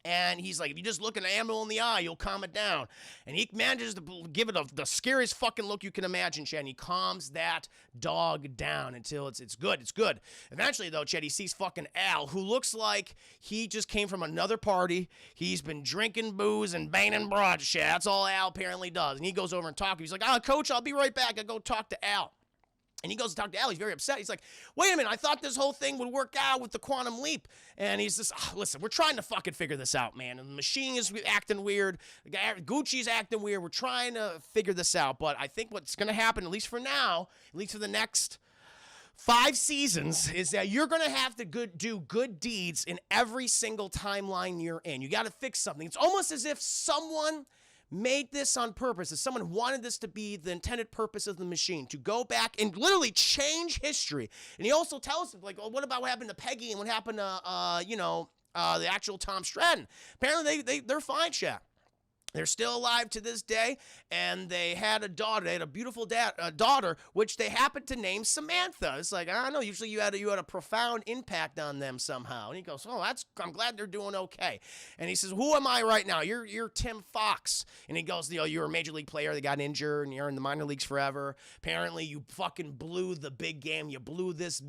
And he's like, if you just look an animal in the eye, you'll calm it down. And he manages to give it the scariest fucking look you can imagine, Chad. And he calms that dog down until it's good. It's good. Eventually, though, Chad, he sees fucking Al, who looks like he just came from another party. He's been drinking booze and banging broads, Chad. That's all Al apparently does. And he goes over and talks. He's like, Coach, I'll be right back. I'll go talk to Al. And he goes to talk to Al. He's very upset. He's like, wait a minute. I thought this whole thing would work out with the quantum leap. And he's just, listen, we're trying to fucking figure this out, man. And the machine is acting weird. Gucci's acting weird. We're trying to figure this out. But I think what's going to happen, at least for now, at least for the next 5 seasons, is that you're going to have to do good deeds in every single timeline you're in. You got to fix something. It's almost as if someone made this on purpose, as someone wanted this to be the intended purpose of the machine, to go back and literally change history. And he also tells them, like, well, what about what happened to Peggy and what happened to, the actual Tom Stratton? Apparently they're fine, Shaq. They're still alive to this day, and they had a daughter. They had a beautiful daughter, which they happened to name Samantha. It's like, I don't know, usually you had a profound impact on them somehow. And he goes, I'm glad they're doing okay. And he says, who am I right now? You're Tim Fox. And he goes, you're a major league player that got injured, and you're in the minor leagues forever. Apparently, you fucking blew the big game. You blew this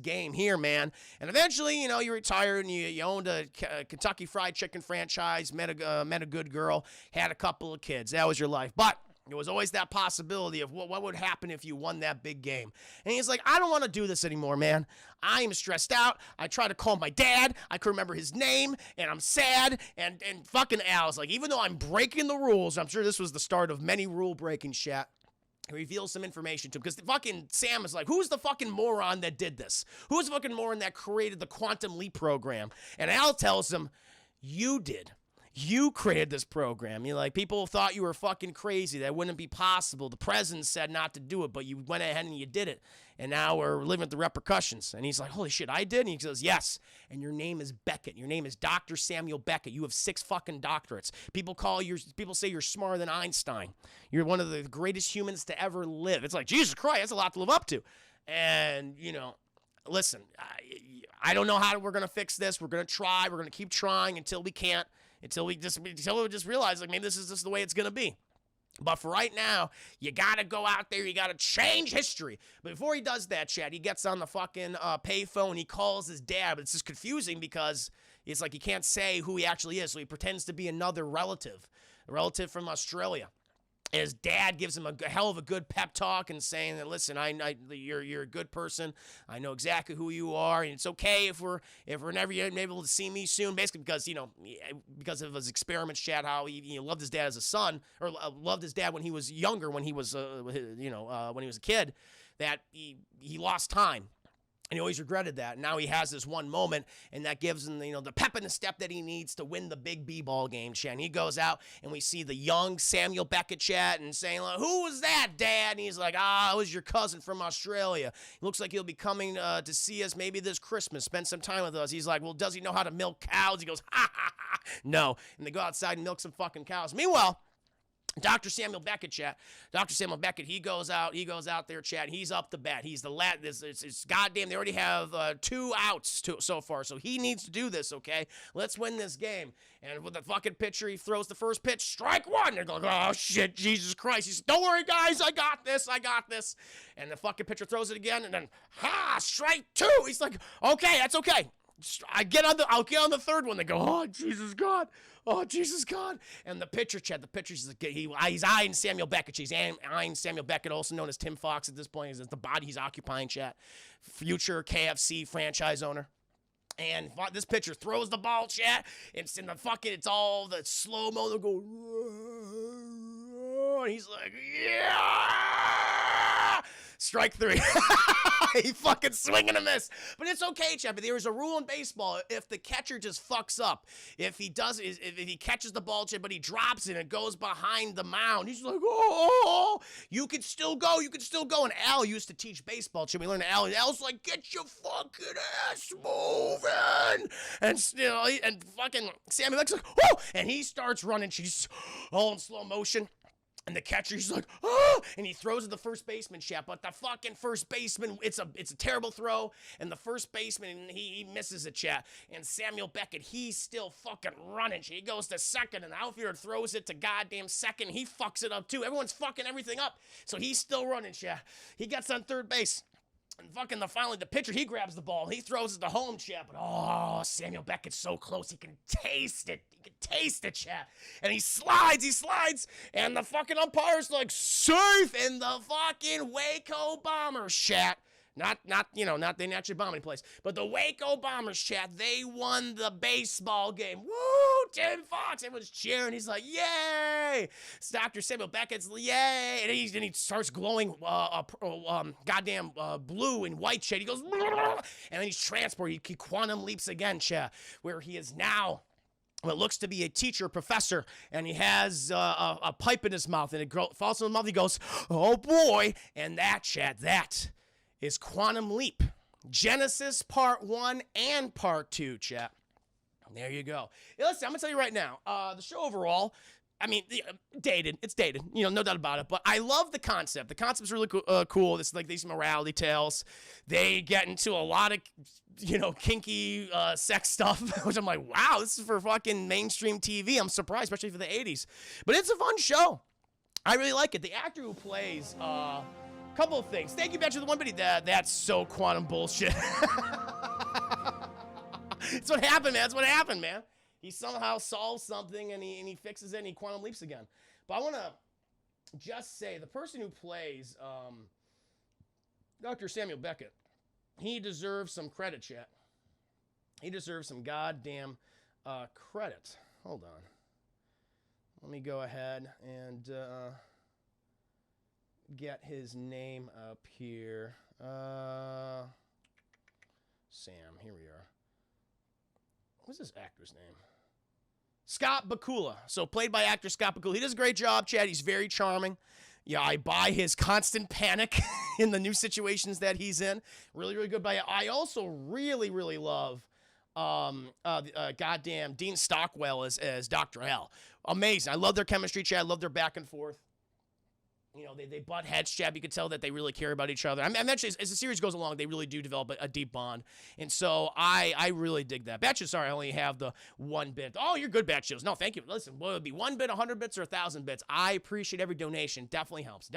game here, man. And eventually, you retired, and you owned a Kentucky Fried Chicken franchise, met a good girl, had a couple of kids. That was your life. But there was always that possibility of what would happen if you won that big game. And he's like, I don't want to do this anymore, man. I am stressed out. I try to call my dad. I can remember his name, and I'm sad. And fucking Al's like, even though I'm breaking the rules, I'm sure this was the start of many rule-breaking shit. He reveals some information to him because the fucking Sam is like, who's the fucking moron that did this? Who's the fucking moron that created the Quantum Leap program? And Al tells him, you did. You created this program. You're like, people thought you were fucking crazy. That wouldn't be possible. The president said not to do it, but you went ahead and you did it. And now we're living with the repercussions. And he's like, holy shit, I did? And he says, yes. And your name is Beckett. Your name is Dr. Samuel Beckett. You have 6 fucking doctorates. People say you're smarter than Einstein. You're one of the greatest humans to ever live. It's like, Jesus Christ, that's a lot to live up to. And, listen, I don't know how we're going to fix this. We're going to try. We're going to keep trying until we can't. Until we just realize, like, maybe this is just the way it's going to be. But for right now, you got to go out there. You got to change history. But before he does that, Chad, he gets on the fucking payphone. He calls his dad. But it's just confusing because it's like he can't say who he actually is. So he pretends to be another relative, a relative from Australia. And his dad gives him a hell of a good pep talk and saying that, listen, you're a good person. I know exactly who you are, and it's okay if we're never able to see me soon. Basically, because of his experiments, Chad, how he loved his dad as a son, or loved his dad when he was younger, when he was when he was a kid, that he lost time. And he always regretted that. Now he has this one moment, and that gives him, the pep in the step that he needs to win the big b-ball game, Chad. And he goes out, and we see the young Samuel Beckett, Chad, and saying, who was that, Dad? And he's like, it was your cousin from Australia. He looks like he'll be coming to see us maybe this Christmas, spend some time with us. He's like, well, does he know how to milk cows? He goes, ha, ha, ha. No. And they go outside and milk some fucking cows. Meanwhile, Dr. Samuel Beckett, chat. Dr. Samuel Beckett, he goes out there, chat. He's up the bat. He's the lad. It's goddamn. They already have 2 outs so far, so he needs to do this. Okay, let's win this game. And with the fucking pitcher, he throws the first pitch, strike 1. They're going, oh shit, Jesus Christ. He says, don't worry, guys, I got this. And the fucking pitcher throws it again, and then strike 2. He's like, okay, that's okay. I'll get on the third one. They go, oh, Jesus God. Oh, Jesus God. And the pitcher, Chad, he's eyeing Samuel Beckett. He's eyeing Samuel Beckett, also known as Tim Fox at this point. He's the body he's occupying, Chad. Future KFC franchise owner. And this pitcher throws the ball, chat. It's in the fucking, it's all the slow-mo. They'll go, and he's like, yeah! Strike 3. He fucking swing and a miss. But it's okay, Chad. But there is a rule in baseball. If the catcher just fucks up, if he catches the ball, Chad, but he drops it and it goes behind the mound, he's like, oh, you can still go. You can still go. And Al used to teach baseball, Chad. We learned Al. And Al's like, get your fucking ass moving. And, and fucking Sammy Becket's like, oh, and he starts running. She's all in slow motion. And the catcher, he's like, oh, and he throws at the first baseman, chat. But the fucking first baseman, it's a terrible throw. And the first baseman, he misses it, chat. And Samuel Beckett, he's still fucking running. He goes to second, and the outfielder throws it to goddamn second. He fucks it up, too. Everyone's fucking everything up. So he's still running, chat. He gets on third base. And fucking finally the pitcher, he grabs the ball. He throws it to home, chat. But oh, Samuel Beckett's so close. He can taste it. He can taste it, chat. And he slides. And the fucking umpire's like, safe in the fucking Waco Bombers, chat. Not they didn't actually bomb any place. But the Waco Bombers, chat, they won the baseball game. Woo! Tim Fox, everyone's cheering. He's like, yay! It's Dr. Samuel Beckett's, yay! And he starts glowing goddamn blue and white, chat. He goes, and then he's transported. He quantum leaps again, chat, where he is now what looks to be a teacher, professor, and he has a pipe in his mouth, and it falls in his mouth. He goes, oh boy! And that, chat, that is Quantum Leap. Genesis Part 1 and Part 2, chat. There you go. Listen, I'm going to tell you right now, the show overall, I mean, dated. It's dated, no doubt about it. But I love the concept. The concept's really cool. It's like these morality tales. They get into a lot of, kinky sex stuff, which I'm like, wow, this is for fucking mainstream TV. I'm surprised, especially for the 80s. But it's a fun show. I really like it. The actor who plays, couple of things. Thank you, Betcha, for the one bitty. That's so quantum bullshit. That's what happened, man. That's what happened, man. He somehow solves something and he fixes it and he quantum leaps again. But I want to just say the person who plays Dr. Samuel Beckett, he deserves some credit, chat. He deserves some goddamn credit. Hold on. Let me go ahead and get his name up here. Sam, here we are. What's this actor's name? Scott Bakula. So played by actor Scott Bakula. He does a great job, Chad. He's very charming. Yeah, I buy his constant panic in the new situations that he's in. Really, really good. But I also really, really love goddamn Dean Stockwell as Dr. L. Amazing. I love their chemistry, Chad. I love their back and forth. They butt heads, Chad. You could tell that they really care about each other. I mean, eventually, as the series goes along, they really do develop a deep bond. And so I really dig that. Batches, sorry, I only have the 1 bit. Oh, you're good, Batches. No, thank you. Listen, what would it be, 1 bit, 100 bits, or 1,000 bits? I appreciate every donation. Definitely helps.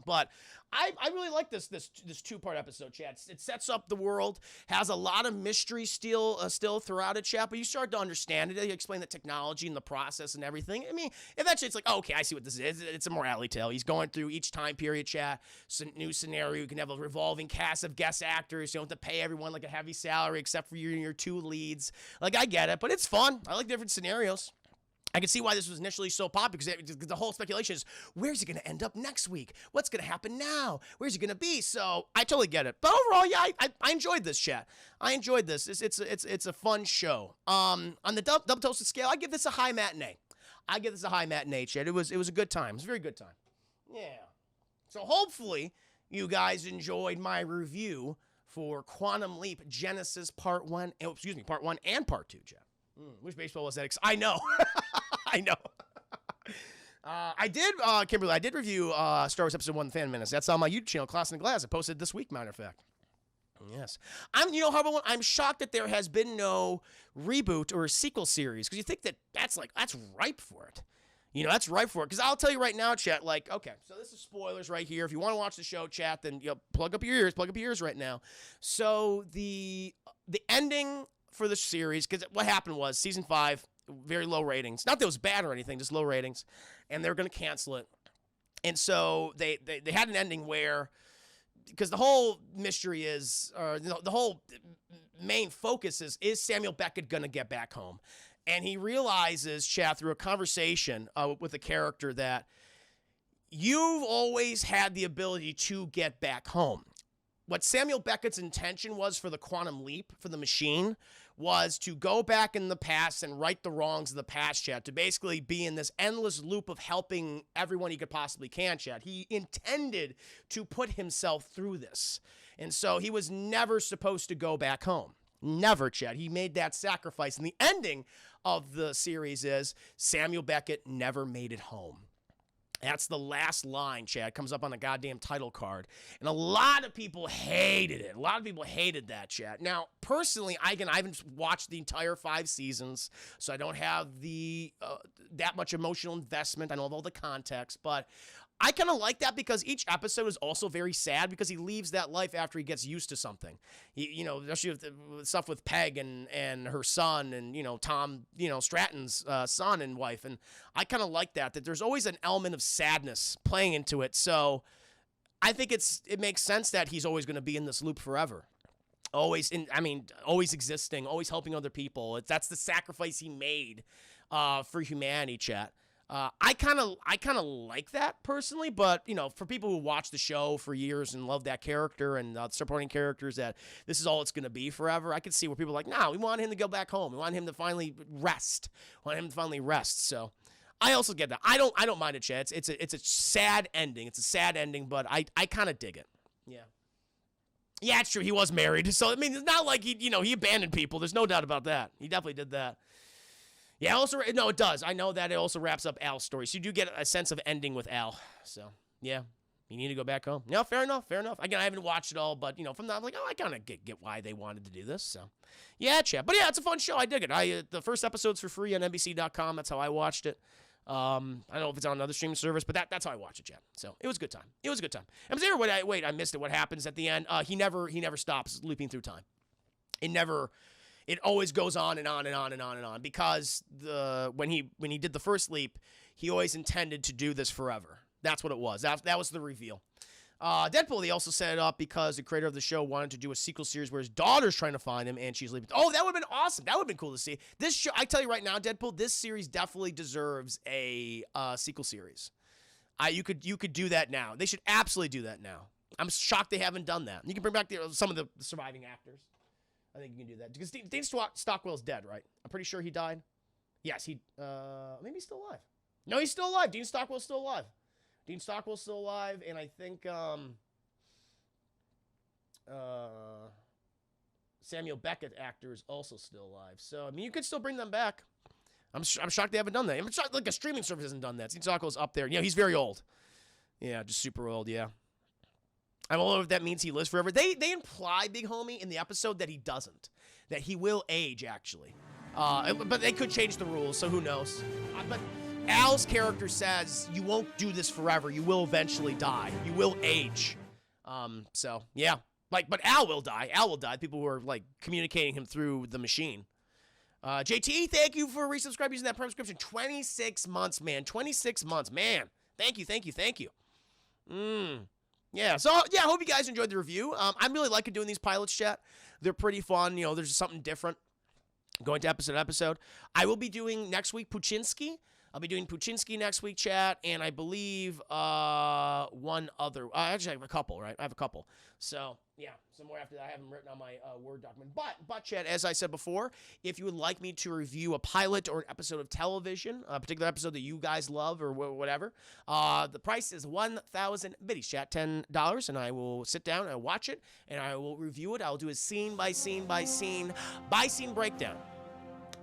But I really like this 2-part episode, Chad. It sets up the world, has a lot of mystery still throughout it, Chad, but you start to understand it. You explain the technology and the process and everything. I mean, eventually it's like, oh, okay, I see what this is. It's a morality tale. He's going through each time period, Chad. New scenario. You can have a revolving cast of guest actors. You don't have to pay everyone like a heavy salary except for your 2 leads. Like, I get it, but it's fun. I like different scenarios. I can see why this was initially so popular, because the whole speculation is, where's he going to end up next week? What's going to happen now? Where's he going to be? So I totally get it. But overall, yeah, I enjoyed this, chat. I enjoyed this. It's a fun show. On the double toasted scale, I give this a high matinee. Chat. It was a good time. It was a very good time. Yeah. So hopefully you guys enjoyed my review for Quantum Leap Genesis Part 1 and Part 2, chat. Which baseball was that? I know. I know. I did, Kimberly, I did review Star Wars Episode 1 Fan Minutes. That's on my YouTube channel, Class in the Glass. I posted this week, matter of fact. Yes. I'm shocked that there has been no reboot or a sequel series, because you think that's ripe for it. That's ripe for it. Because I'll tell you right now, chat, okay, so this is spoilers right here. If you want to watch the show, chat, then plug up your ears right now. So the ending for the series, because what happened was season 5, very low ratings. Not that it was bad or anything, just low ratings, and they were going to cancel it. And so they had an ending where, because the whole mystery is, the whole main focus is Samuel Beckett going to get back home? And he realizes, Chad, through a conversation with a character, that you've always had the ability to get back home. What Samuel Beckett's intention was for the quantum leap, for the machine, was to go back in the past and right the wrongs of the past, Chad, to basically be in this endless loop of helping everyone he could possibly can, Chad. He intended to put himself through this. And so he was never supposed to go back home. Never, Chad. He made that sacrifice. And the ending of the series is Samuel Beckett never made it home. That's the last line, Chad. Comes up on the goddamn title card. And a lot of people hated it. A lot of people hated that, Chad. Now, personally, I haven't watched the entire 5 seasons, so I don't have the that much emotional investment. I don't have all the context, but I kind of like that because each episode is also very sad because he leaves that life after he gets used to something. Especially with stuff with Peg and her son and, Tom, Stratton's son and wife. And I kind of like that there's always an element of sadness playing into it. So I think it makes sense that he's always going to be in this loop forever. Always existing, always helping other people. That's the sacrifice he made for humanity, chat. I kind of like that personally, but for people who watch the show for years and love that character and supporting characters, that this is all it's going to be forever. I could see where people are like, no, we want him to go back home. We want him to finally rest. So I also get that. I don't mind it, Chad. It's a sad ending. It's a sad ending, but I kind of dig it. Yeah. Yeah, it's true. He was married, so it's not like he abandoned people. There's no doubt about that. He definitely did that. Yeah, it does. I know that it also wraps up Al's story. So you do get a sense of ending with Al. So, yeah, you need to go back home. No, fair enough. Again, I haven't watched it all, but, from that, I'm like, I kind of get why they wanted to do this. So, yeah, chat. But, yeah, it's a fun show. I dig it. The first episode's for free on NBC.com. That's how I watched it. I don't know if it's on another streaming service, but that's how I watch it, chat. So, it was a good time. I'm there. Wait, I missed it. What happens at the end? He never stops looping through time. It always goes on and on and on and on and on because when he did the first leap, he always intended to do this forever. That's what it was. That was the reveal. Deadpool, they also set it up because the creator of the show wanted to do a sequel series where his daughter's trying to find him and she's leaving. Oh, that would have been awesome. That would have been cool to see. This show, I tell you right now, Deadpool, this series definitely deserves a sequel series. You could do that now. They should absolutely do that now. I'm shocked they haven't done that. You can bring back some of the surviving actors. I think you can do that. Because Dean Stockwell's dead, right? I'm pretty sure he died. Yes, maybe he's still alive. No, he's still alive. Dean Stockwell's still alive. And I think Samuel Beckett actor is also still alive. So, you could still bring them back. I'm shocked they haven't done that. I'm shocked like a streaming service hasn't done that. Dean Stockwell's up there. He's very old. Yeah, just super old, yeah. I don't know if that means he lives forever. They imply, Big Homie, in the episode that he doesn't. That he will age, actually. But they could change the rules, so who knows. But Al's character says, you won't do this forever. You will eventually die. You will age. So, yeah. But Al will die. People who are, communicating him through the machine. JT, thank you for resubscribing using that Prime subscription. 26 months, man. 26 months. Man, thank you. Yeah, so, I hope you guys enjoyed the review. I'm really liking doing these pilots, chat. They're pretty fun. There's just something different going to episode to episode. I will be doing next week Puchinsky. I'll be doing Puchinsky next week, chat, and I believe one other. Actually, I have a couple, right? I have a couple. So, yeah, some more after that. I have them written on my Word document. But, chat, as I said before, if you would like me to review a pilot or an episode of television, a particular episode that you guys love or whatever, the price is 1,000 biddies, chat, $10, and I will sit down and watch it, and I will review it. I'll do a scene by scene breakdown,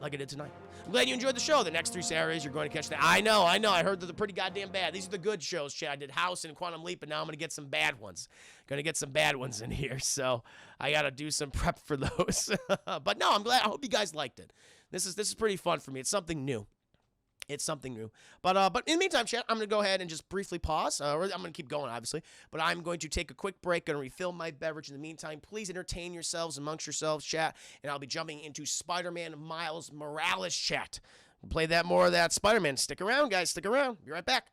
like I did tonight. I'm glad you enjoyed the show. The next 3 Saturdays, you're going to catch that. I know. I heard that they're pretty goddamn bad. These are the good shows, Chad. I did House and Quantum Leap, and now I'm going to get some bad ones. Going to get some bad ones in here, so I got to do some prep for those. But no, I'm glad. I hope you guys liked it. This is pretty fun for me. It's something new. But in the meantime, chat, I'm going to go ahead and just briefly pause. I'm going to keep going, obviously. But I'm going to take a quick break. Going to refill my beverage. In the meantime, please entertain yourselves amongst yourselves, chat. And I'll be jumping into Spider-Man Miles Morales, chat. We'll play that more of that Spider-Man. Stick around, guys. Stick around. Be right back.